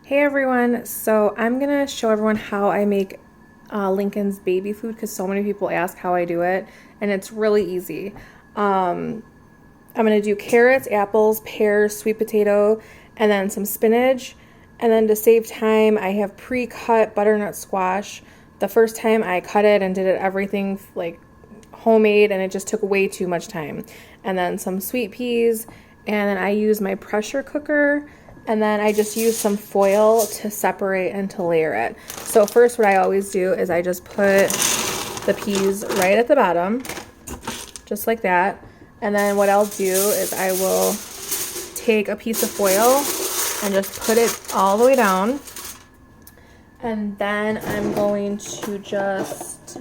Hey everyone, so I'm gonna show everyone how I make Lincoln's baby food because so many people ask how I do it, and it's really easy. I'm gonna do carrots, apples, pears, sweet potato, and then some spinach. And then to save time, I have pre-cut butternut squash. The first time I cut it and did it everything like homemade, and it just took way too much time. And then some sweet peas, and then I use my pressure cooker, and then I just use some foil to separate and to layer it. So first what I always do is I just put the peas right at the bottom, just like that. And then what I'll do is I will take a piece of foil and just put it all the way down. And then I'm going to just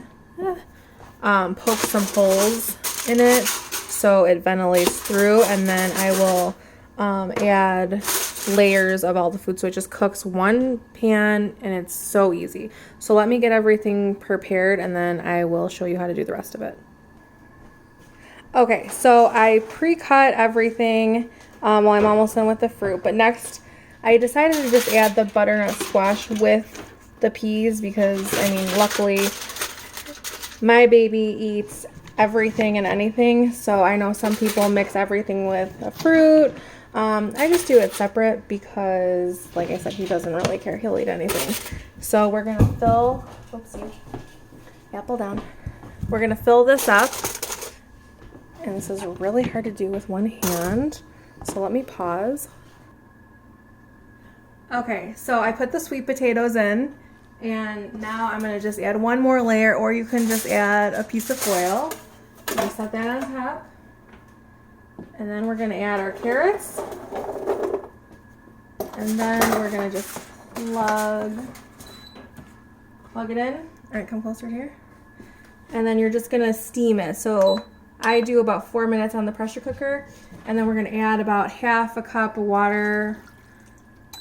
poke some holes in it so it ventilates through, and then I will add layers of all the food so it just cooks one pan, and it's so easy. So let me get everything prepared and then I will show you how to do the rest of it. Okay, so I pre-cut everything while I'm almost done with the fruit, but next I decided to just add the butternut squash with the peas because, I mean, luckily my baby eats everything and anything, so I know some people mix everything with a fruit. I just do it separate because, like I said, he doesn't really care. He'll eat anything. So we're going to fill, oopsie, apple down. We're going to fill this up, and this is really hard to do with one hand, so let me pause. Okay, so I put the sweet potatoes in, and now I'm going to just add one more layer, or you can just add a piece of foil. I'm set that on top. And then we're going to add our carrots. And then we're going to just plug it in. All right, come closer here. And then you're just going to steam it. So I do about 4 minutes on the pressure cooker. And then we're going to add about half a cup of water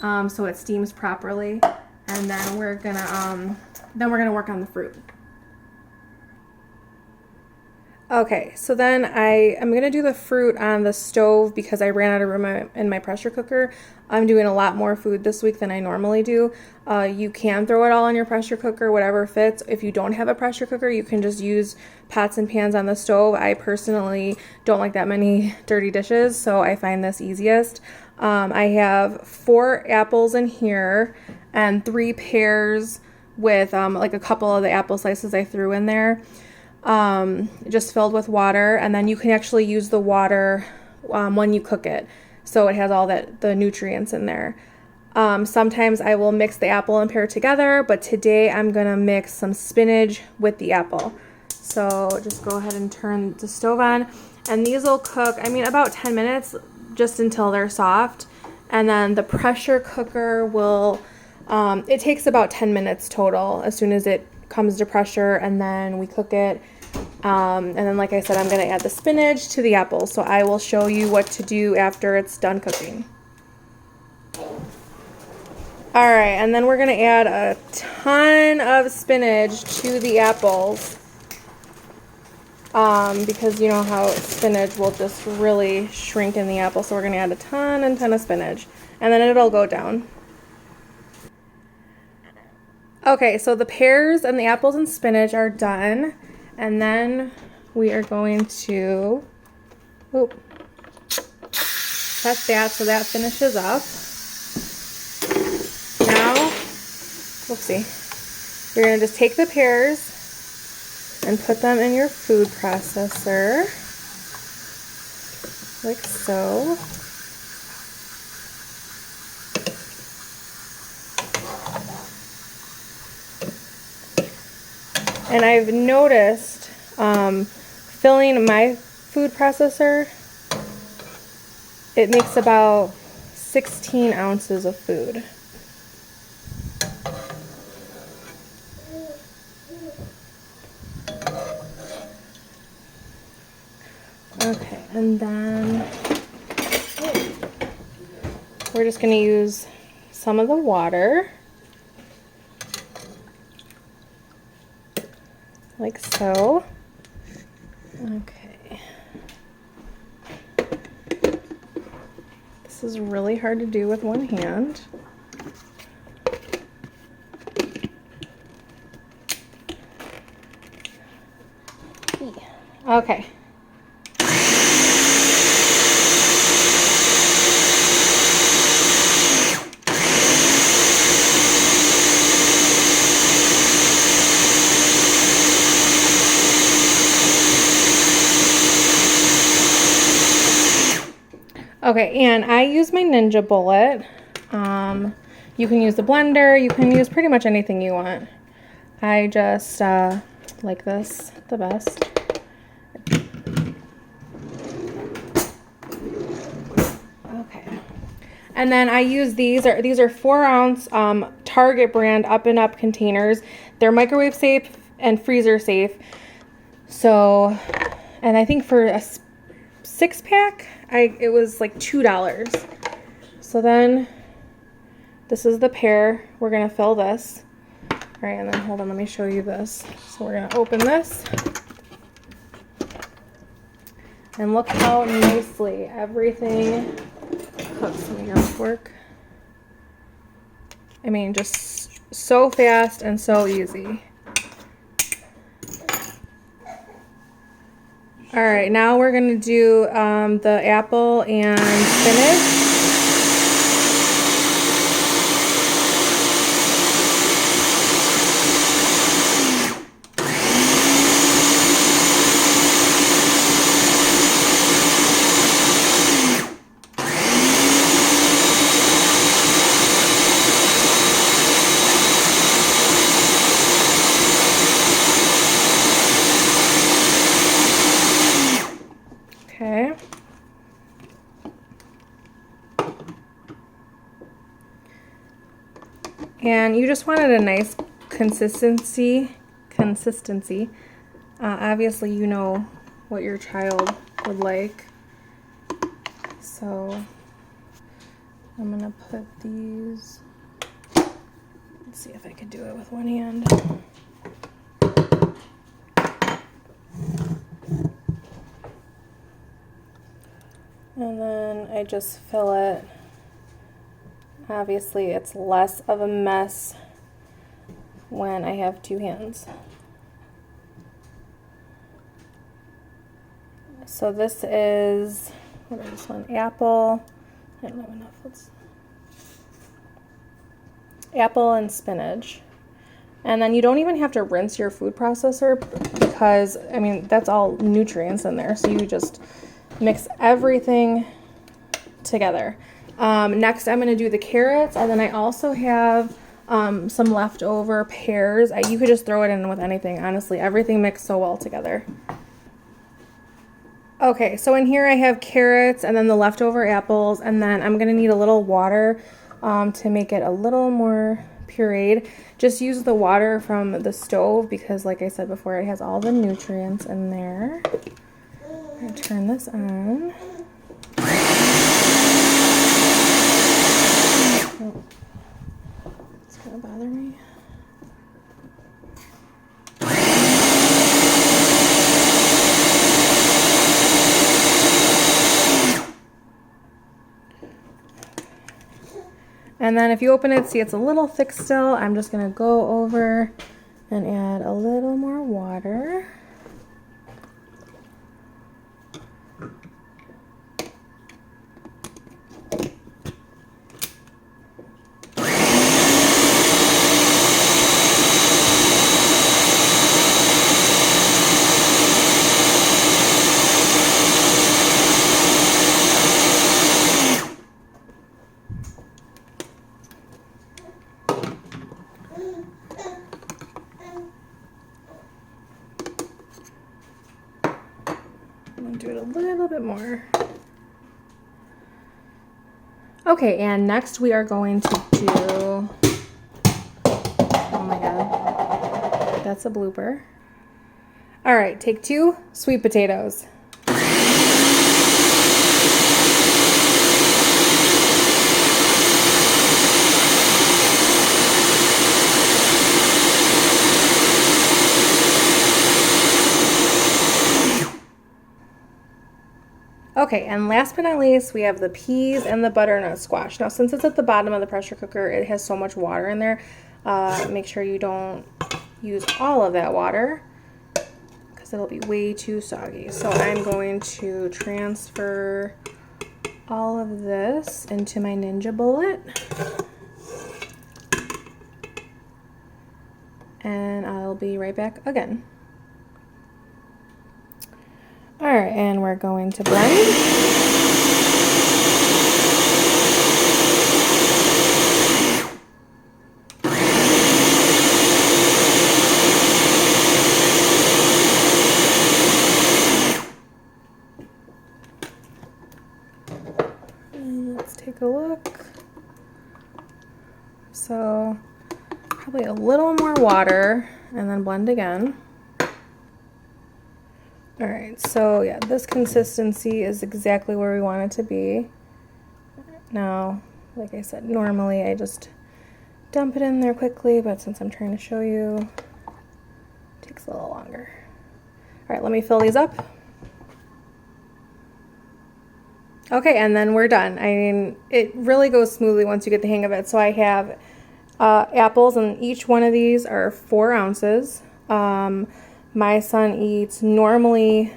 so it steams properly. And then we're going to work on the fruit. Okay, so then I am going to do the fruit on the stove because I ran out of room in my pressure cooker. I'm doing a lot more food this week than I normally do. You can throw it all in your pressure cooker, whatever fits. If you don't have a pressure cooker, you can just use pots and pans on the stove. I personally don't like that many dirty dishes, so I find this easiest. I have 4 apples in here and 3 pears with like a couple of the apple slices I threw in there. Just filled with water, and then you can actually use the water when you cook it, so it has all the nutrients in there. Sometimes I will mix the apple and pear together, but today I'm gonna mix some spinach with the apple. So just go ahead and turn the stove on, and these will cook, I mean, about 10 minutes, just until they're soft. And then the pressure cooker will it takes about 10 minutes total as soon as it comes to pressure, and then we cook it. And then, like I said, I'm going to add the spinach to the apples, so I will show you what to do after it's done cooking. Alright, and then we're going to add a ton of spinach to the apples, because you know how spinach will just really shrink in the apple, so we're going to add a ton of spinach, and then it'll go down. Okay, so the pears and the apples and spinach are done, and then we are going to cut that so that finishes up. Now, you're going to just take the pears and put them in your food processor, like so. And I've noticed filling my food processor, it makes about 16 ounces of food. Okay, and then we're just going to use some of the water. Like so. Okay. This is really hard to do with one hand. Okay. Okay, and I use my Ninja Bullet. You can use the blender, you can use pretty much anything you want. I just like this the best. Okay. And then I use these are 4-ounce Target brand Up and Up containers. They're microwave safe and freezer safe. So, and I think for a 6-pack, it was like $2. So then this is the pair. We're gonna fill this. All right, and then hold on, let me show you this. So we're gonna open this. And look how nicely everything cooks. Let me work. I mean, just so fast and so easy. All right, now we're gonna do the apple and spinach. Okay. And you just wanted a nice consistency. Obviously, you know what your child would like. So I'm gonna put these. Let's see if I can do it with one hand. And then I just fill it. Obviously, it's less of a mess when I have 2 hands. So this is, what is this one? Apple. I don't have enough. Apple and spinach. And then you don't even have to rinse your food processor because, I mean, that's all nutrients in there. So you just mix everything together. Next, I'm going to do the carrots, and then I also have some leftover pears. You could just throw it in with anything, honestly. Everything mixed so well together. Okay, so in here I have carrots and then the leftover apples, and then I'm going to need a little water to make it a little more pureed. Just use the water from the stove because, like I said before, it has all the nutrients in there. I'm going to turn this on. Oh, it's going to bother me. And then if you open it, see it's a little thick still. I'm just going to go over and add a little more water. Do it a little bit more. Okay, and next we are going to do, oh my god, that's a blooper. All right, take 2, sweet potatoes. Okay, and last but not least, we have the peas and the butternut squash. Now, since it's at the bottom of the pressure cooker, it has so much water in there. Make sure you don't use all of that water, because it'll be way too soggy. So I'm going to transfer all of this into my Ninja Bullet. And I'll be right back again. All right, and we're going to blend. Take a look. So probably a little more water and then blend again. All right, so yeah, this consistency is exactly where we want it to be. Now, like I said, normally I just dump it in there quickly, but since I'm trying to show you, it takes a little longer. All right, let me fill these up. Okay, and then we're done. I mean, it really goes smoothly once you get the hang of it. So I have apples, and each one of these are 4 ounces. My son eats normally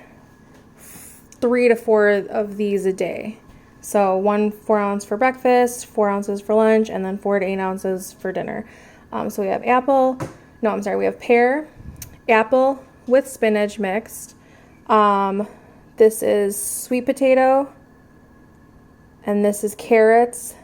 3 to 4 of these a day. So 1 4-ounce for breakfast, 4 ounces for lunch, and then 4 to 8 ounces for dinner. So we have we have pear, apple with spinach mixed. This is sweet potato. And this is carrots,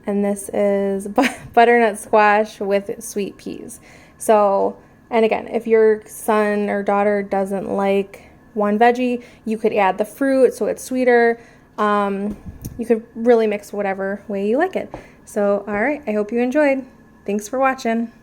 and this is butternut squash with sweet peas. So, and again, if your son or daughter doesn't like one veggie, you could add the fruit so it's sweeter. You could really mix whatever way you like it. So, all right, I hope you enjoyed. Thanks for watching.